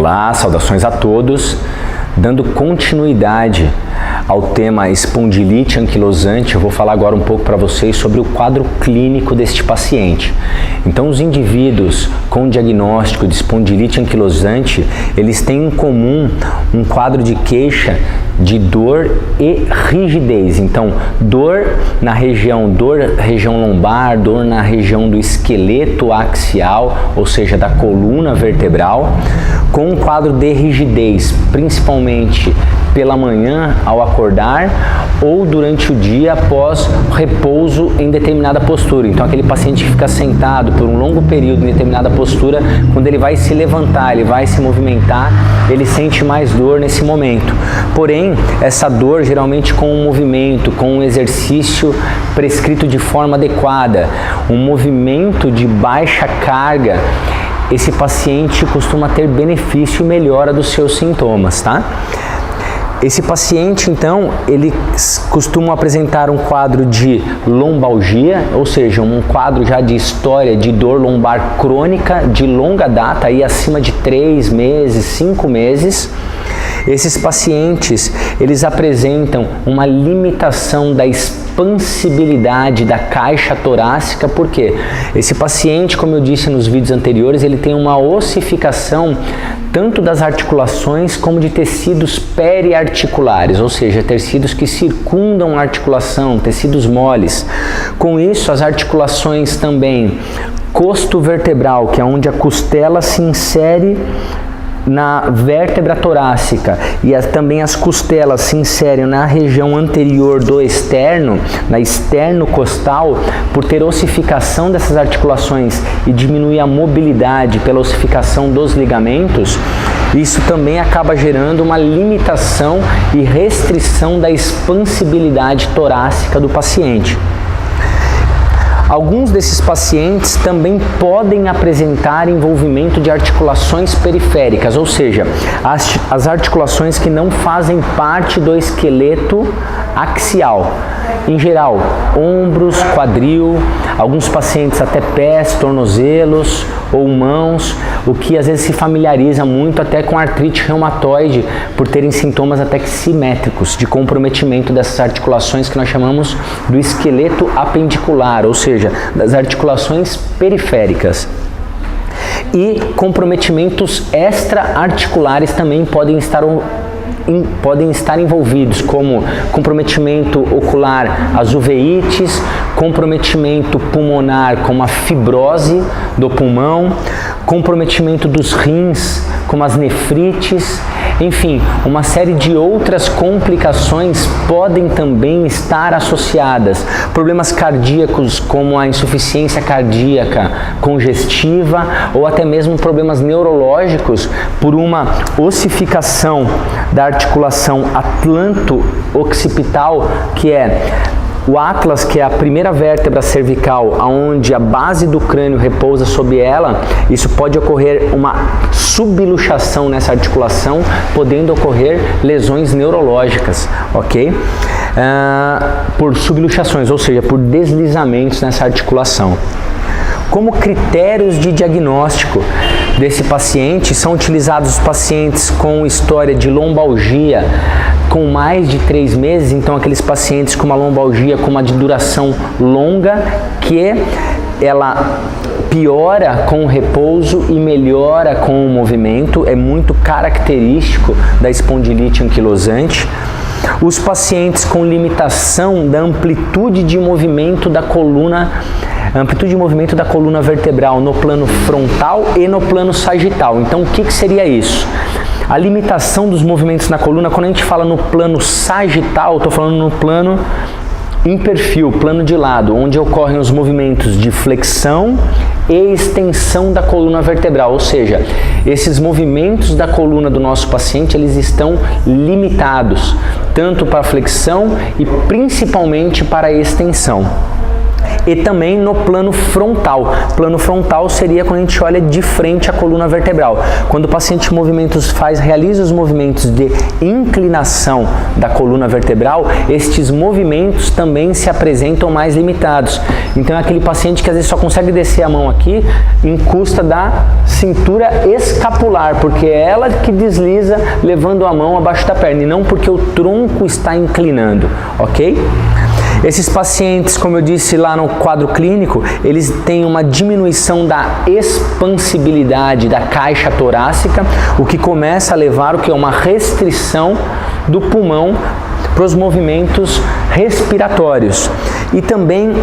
Olá, saudações a todos. Dando continuidade ao tema espondilite anquilosante, eu vou falar agora um pouco para vocês sobre o quadro clínico deste paciente. Então, os indivíduos com diagnóstico de espondilite anquilosante, eles têm em comum um quadro de queixa de dor e rigidez. Então, dor na região lombar, dor na região do esqueleto axial, ou seja, da coluna vertebral, com um quadro de rigidez, principalmente pela manhã ao acordar ou durante o dia após repouso em determinada postura. Então, aquele paciente que fica sentado por um longo período em determinada postura, quando ele vai se levantar, ele vai se movimentar, ele sente mais dor nesse momento. Porém, essa dor geralmente com um movimento, com um exercício prescrito de forma adequada, um movimento de baixa carga, esse paciente costuma ter benefício e melhora dos seus sintomas, tá? Esse paciente, então, ele costuma apresentar um quadro de lombalgia, ou seja, um quadro já de história de dor lombar crônica de longa data, aí acima de 3 meses, 5 meses. Esses pacientes, eles apresentam uma limitação da expansibilidade da caixa torácica, porque esse paciente, como eu disse nos vídeos anteriores, ele tem uma ossificação tanto das articulações como de tecidos periarticulares, ou seja, tecidos que circundam a articulação, tecidos moles. Com isso, as articulações também costo vertebral, que é onde a costela se insere na vértebra torácica, e também as costelas se inserem na região anterior do externo, na externo-costal, por ter ossificação dessas articulações e diminuir a mobilidade pela ossificação dos ligamentos. Isso também acaba gerando uma limitação e restrição da expansibilidade torácica do paciente. Alguns desses pacientes também podem apresentar envolvimento de articulações periféricas, ou seja, as articulações que não fazem parte do esqueleto axial. Em geral, ombros, quadril, alguns pacientes até pés, tornozelos ou mãos, o que às vezes se familiariza muito até com artrite reumatoide, por terem sintomas até que simétricos de comprometimento dessas articulações que nós chamamos do esqueleto apendicular, ou seja, das articulações periféricas. E comprometimentos extra-articulares também podem estar envolvidos, como comprometimento ocular, as uveites, comprometimento pulmonar, como a fibrose do pulmão, comprometimento dos rins, como as nefrites, enfim, uma série de outras complicações podem também estar associadas. Problemas cardíacos, como a insuficiência cardíaca congestiva, ou até mesmo problemas neurológicos por uma ossificação da articulação atlanto-occipital, que é o atlas, que é a primeira vértebra cervical, onde a base do crânio repousa sobre ela. Isso pode ocorrer uma subluxação nessa articulação, podendo ocorrer lesões neurológicas, ok? Por subluxações, ou seja, por deslizamentos nessa articulação. Como critérios de diagnóstico desse paciente, são utilizados os pacientes com história de lombalgia com mais de 3 meses, então aqueles pacientes com uma lombalgia com uma duração longa, que ela piora com o repouso e melhora com o movimento, é muito característico da espondilite anquilosante. Os pacientes com limitação da amplitude de movimento da coluna, vertebral no plano frontal e no plano sagital. Então, o que seria isso? A limitação dos movimentos na coluna, quando a gente fala no plano sagital, estou falando no plano em perfil, plano de lado, onde ocorrem os movimentos de flexão e extensão da coluna vertebral, ou seja, esses movimentos da coluna do nosso paciente, eles estão limitados, tanto para a flexão e principalmente para a extensão. e também no plano frontal. Plano frontal seria quando a gente olha de frente à coluna vertebral. Quando o paciente realiza os movimentos de inclinação da coluna vertebral, estes movimentos também se apresentam mais limitados. Então é aquele paciente que às vezes só consegue descer a mão aqui em custa da cintura escapular, porque é ela que desliza levando a mão abaixo da perna e não porque o tronco está inclinando, ok? Esses pacientes, como eu disse lá no quadro clínico, eles têm uma diminuição da expansibilidade da caixa torácica, o que começa a levar a uma restrição do pulmão para os movimentos respiratórios. E também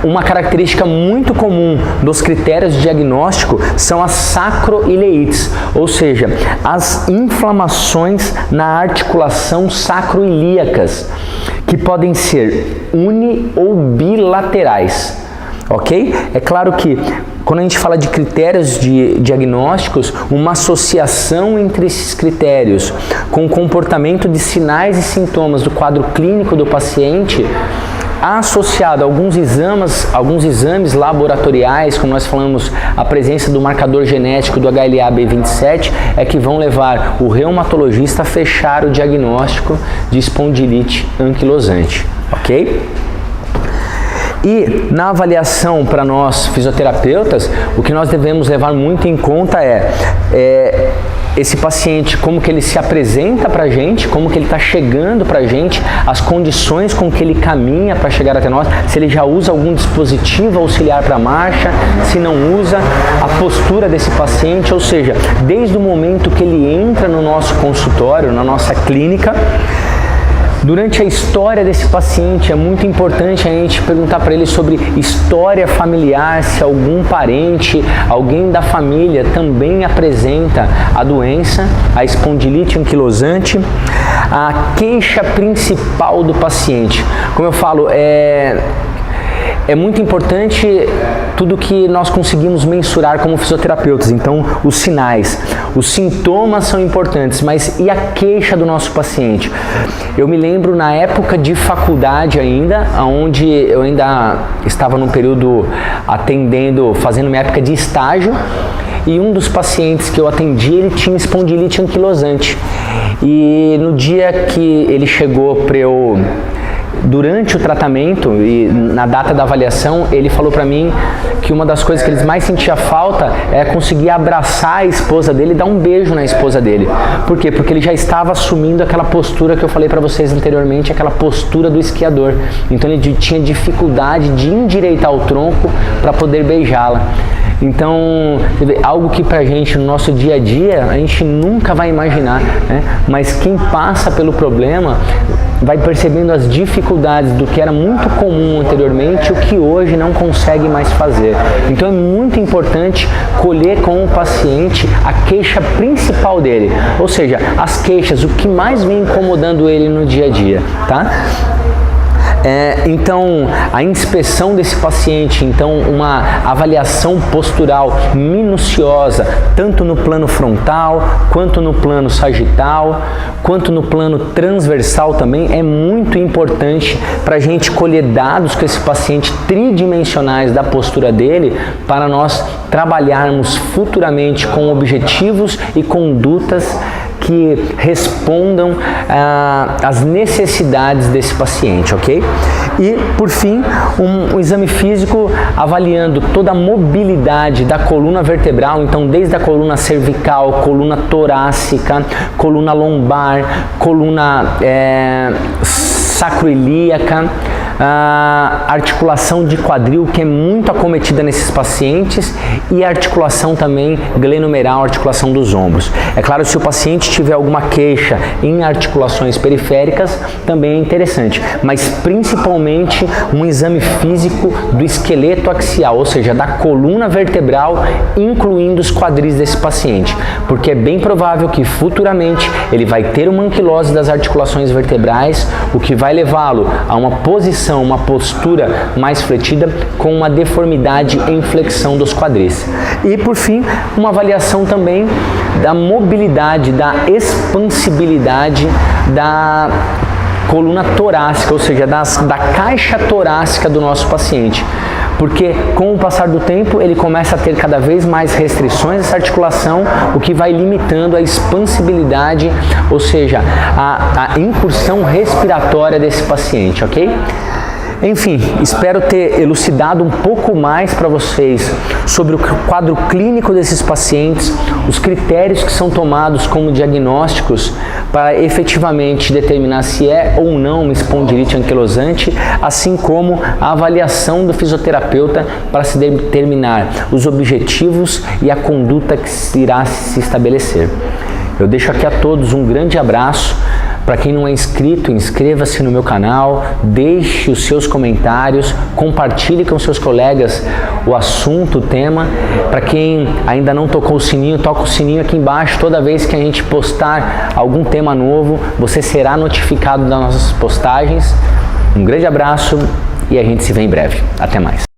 uma característica muito comum dos critérios de diagnóstico são as sacroileites, ou seja, as inflamações na articulação sacroiliacas, que podem ser uni- ou bilaterais, ok? É claro que quando a gente fala de critérios de diagnósticos, uma associação entre esses critérios com o comportamento de sinais e sintomas do quadro clínico do paciente, associado a alguns exames laboratoriais, como nós falamos, a presença do marcador genético do HLA-B27, é que vão levar o reumatologista a fechar o diagnóstico de espondilite anquilosante, ok? E na avaliação para nós fisioterapeutas, o que nós devemos levar muito em conta é esse paciente, como que ele se apresenta para a gente, como que ele está chegando para a gente, as condições com que ele caminha para chegar até nós, se ele já usa algum dispositivo auxiliar para a marcha, se não usa, a postura desse paciente, ou seja, desde o momento que ele entra no nosso consultório, na nossa clínica. Durante a história desse paciente, é muito importante a gente perguntar para ele sobre história familiar, se algum parente, alguém da família também apresenta a doença, a espondilite anquilosante, a queixa principal do paciente. Como eu falo, é muito importante tudo que nós conseguimos mensurar como fisioterapeutas. Então, os sinais, os sintomas são importantes, mas e a queixa do nosso paciente? Eu me lembro na época de faculdade ainda, onde eu ainda estava num período atendendo, fazendo minha época de estágio, e um dos pacientes que eu atendi, ele tinha espondilite anquilosante. E no dia que ele chegou para eu, durante o tratamento e na data da avaliação, ele falou para mim que uma das coisas que ele mais sentia falta é conseguir abraçar a esposa dele e dar um beijo na esposa dele. Por quê? Porque ele já estava assumindo aquela postura que eu falei para vocês anteriormente, aquela postura do esquiador. Então ele tinha dificuldade de endireitar o tronco para poder beijá-la. Então, algo que pra gente no nosso dia a dia, a gente nunca vai imaginar, né? Mas quem passa pelo problema vai percebendo as dificuldades do que era muito comum anteriormente, o que hoje não consegue mais fazer. Então é muito importante colher com o paciente a queixa principal dele, ou seja, as queixas, o que mais vem incomodando ele no dia a dia, tá? Então, a inspeção desse paciente, então uma avaliação postural minuciosa, tanto no plano frontal, quanto no plano sagital, quanto no plano transversal também, é muito importante para a gente colher dados com esse paciente tridimensionais da postura dele, para nós trabalharmos futuramente com objetivos e condutas que respondam às necessidades desse paciente, ok? E, por fim, um exame físico avaliando toda a mobilidade da coluna vertebral, então desde a coluna cervical, coluna torácica, coluna lombar, coluna sacroiliaca, a articulação de quadril, que é muito acometida nesses pacientes, e a articulação também glenomeral, articulação dos ombros. É claro, se o paciente tiver alguma queixa em articulações periféricas, também é interessante, mas principalmente um exame físico do esqueleto axial, ou seja, da coluna vertebral, incluindo os quadris desse paciente, porque é bem provável que futuramente ele vai ter uma anquilose das articulações vertebrais, o que vai levá-lo a uma posição, uma postura mais fletida, com uma deformidade em flexão dos quadris. E por fim, uma avaliação também da mobilidade, da expansibilidade da coluna torácica, ou seja, da caixa torácica do nosso paciente. Porque com o passar do tempo ele começa a ter cada vez mais restrições dessa articulação, o que vai limitando a expansibilidade, ou seja, a incursão respiratória desse paciente, ok? Enfim, espero ter elucidado um pouco mais para vocês sobre o quadro clínico desses pacientes, os critérios que são tomados como diagnósticos para efetivamente determinar se é ou não uma espondilite anquilosante, assim como a avaliação do fisioterapeuta para se determinar os objetivos e a conduta que irá se estabelecer. Eu deixo aqui a todos um grande abraço. Para quem não é inscrito, inscreva-se no meu canal, deixe os seus comentários, compartilhe com seus colegas o assunto, o tema. Para quem ainda não tocou o sininho, toca o sininho aqui embaixo. Toda vez que a gente postar algum tema novo, você será notificado das nossas postagens. Um grande abraço e a gente se vê em breve. Até mais.